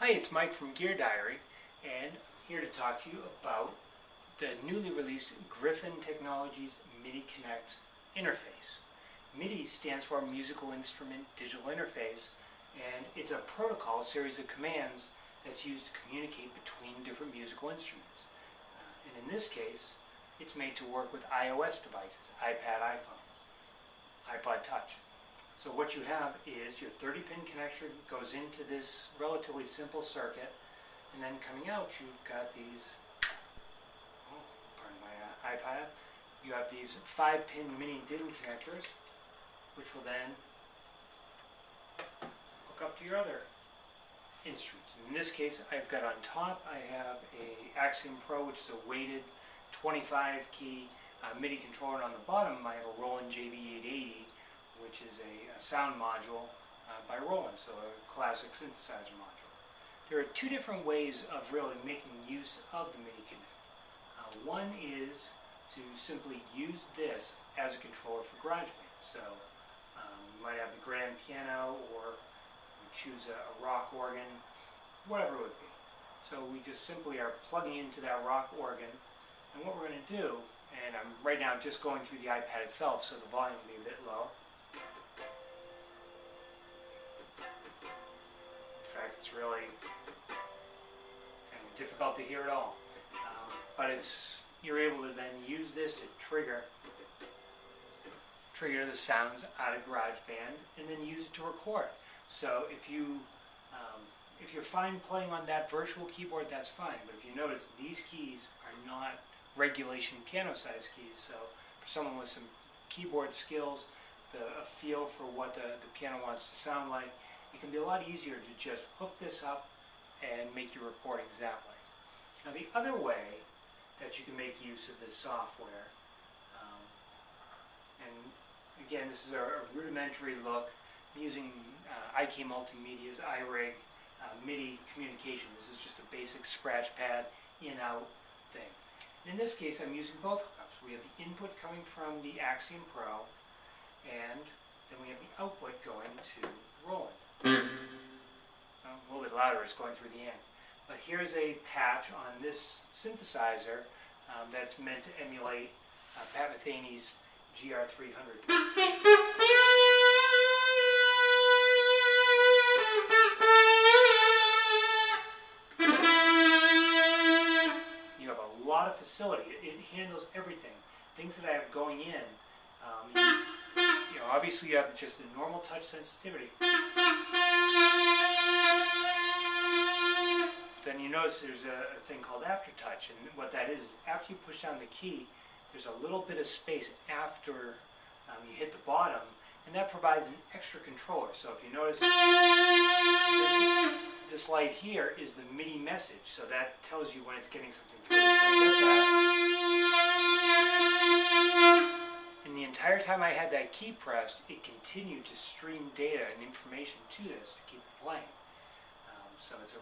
Hi, it's Mike from Gear Diary, and here to talk to you about the newly released Griffin Technologies MIDI Connect interface. MIDI stands for Musical Instrument Digital Interface, and it's a protocol, series of commands that's used to communicate between different musical instruments. And in this case, it's made to work with iOS devices, iPad, iPhone, iPod Touch. So what you have is your 30-pin connector goes into this relatively simple circuit, and then coming out you've got these, pardon my iPad, you have these 5-pin mini DIN connectors, which will then hook up to your other instruments. In this case, I've got on top, I have a Axiom Pro, which is a weighted 25-key MIDI controller, and on the bottom I have a Roland JB880, which is a sound module by Roland, so a classic synthesizer module. There are two different ways of really making use of the MIDI Connect. One is to simply use this as a controller for GarageBand. So you might have the grand piano, or you choose a rock organ, whatever it would be. So we just simply are plugging into that rock organ, and what we're going to do, and I'm right now just going through the iPad itself, so the volume will be a bit low. In fact, it's really kind of difficult to hear at all. But you're able to then use this to trigger the sounds out of GarageBand, and then use it to record. So if you're fine playing on that virtual keyboard, that's fine. But if you notice, these keys are not regulation piano-sized keys. So for someone with some keyboard skills, a feel for what the piano wants to sound like, it can be a lot easier to just hook this up and make your recordings that way. Now the other way that you can make use of this software, and again this is a rudimentary look, I'm using IK Multimedia's iRig MIDI communication. This is just a basic scratch pad in-out thing. And in this case I'm using both hookups. We have the input coming from the Axiom Pro, and then we have the output going to Roland. A little bit louder, it's going through the amp. But here's a patch on this synthesizer that's meant to emulate Pat Metheny's GR300. You have a lot of facility. It handles everything. Things that I have going in. Obviously you have just the normal touch sensitivity. Then you notice there's a thing called aftertouch, and what that is after you push down the key, there's a little bit of space after you hit the bottom, and that provides an extra controller. So if you notice, this light here is the MIDI message, so that tells you when it's getting something through. So I get that. And the entire time I had that key pressed, it continued to stream data and information to this to keep it playing. So it's a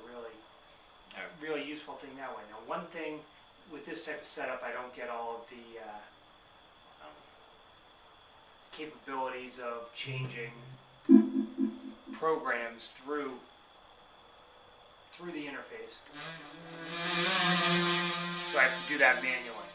really useful thing that way. Now, one thing with this type of setup, I don't get all of the capabilities of changing programs through the interface. So I have to do that manually.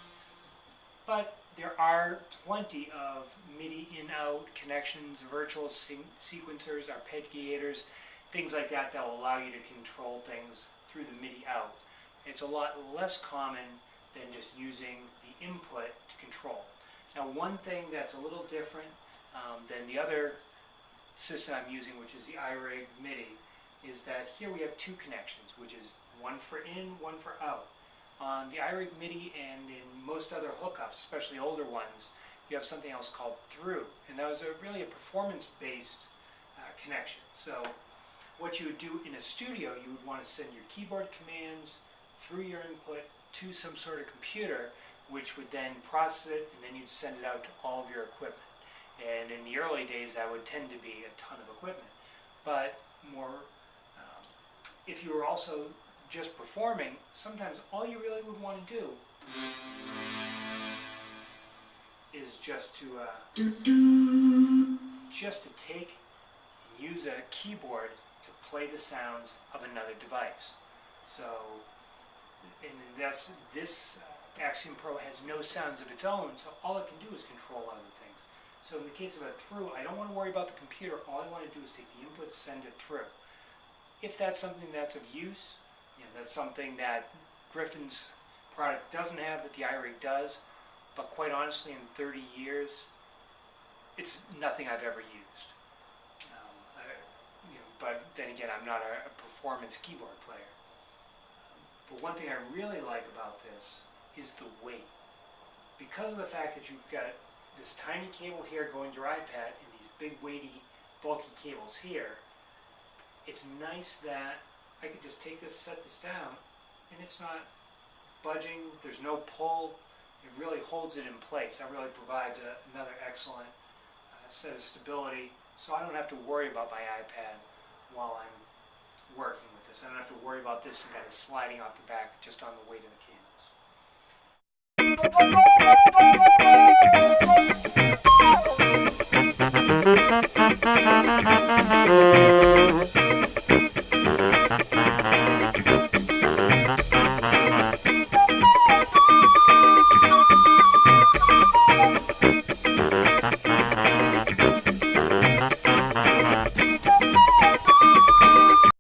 But there are plenty of MIDI in-out connections, virtual sequencers, arpeggiators, things like that will allow you to control things through the MIDI out. It's a lot less common than just using the input to control. Now one thing that's a little different than the other system I'm using, which is the iRig MIDI, is that here we have two connections, which is one for in, one for out. On the iRig MIDI and in most other hookups, especially older ones, you have something else called through, and that was really a performance-based connection. So what you would do in a studio, you would want to send your keyboard commands through your input to some sort of computer, which would then process it, and then you'd send it out to all of your equipment. And in the early days, that would tend to be a ton of equipment. But if you were also just performing, sometimes all you really would want to do is just to take and use a keyboard to play the sounds of another device. So, and this Axiom Pro has no sounds of its own, so all it can do is control other things. So in the case of a through, I don't want to worry about the computer. All I want to do is take the input, send it through. If that's something that's of use, that's something that Griffin's product doesn't have that the iRig does, but quite honestly, in 30 years, it's nothing I've ever used. But then again, I'm not a performance keyboard player. But one thing I really like about this is the weight. Because of the fact that you've got this tiny cable here going to your iPad and these big weighty bulky cables here, it's nice that I could just take this, set this down, and it's not budging, there's no pull, it really holds it in place. That really provides another excellent set of stability, so I don't have to worry about my iPad while I'm working with this. I don't have to worry about this kind of sliding off the back just on the weight of the cables.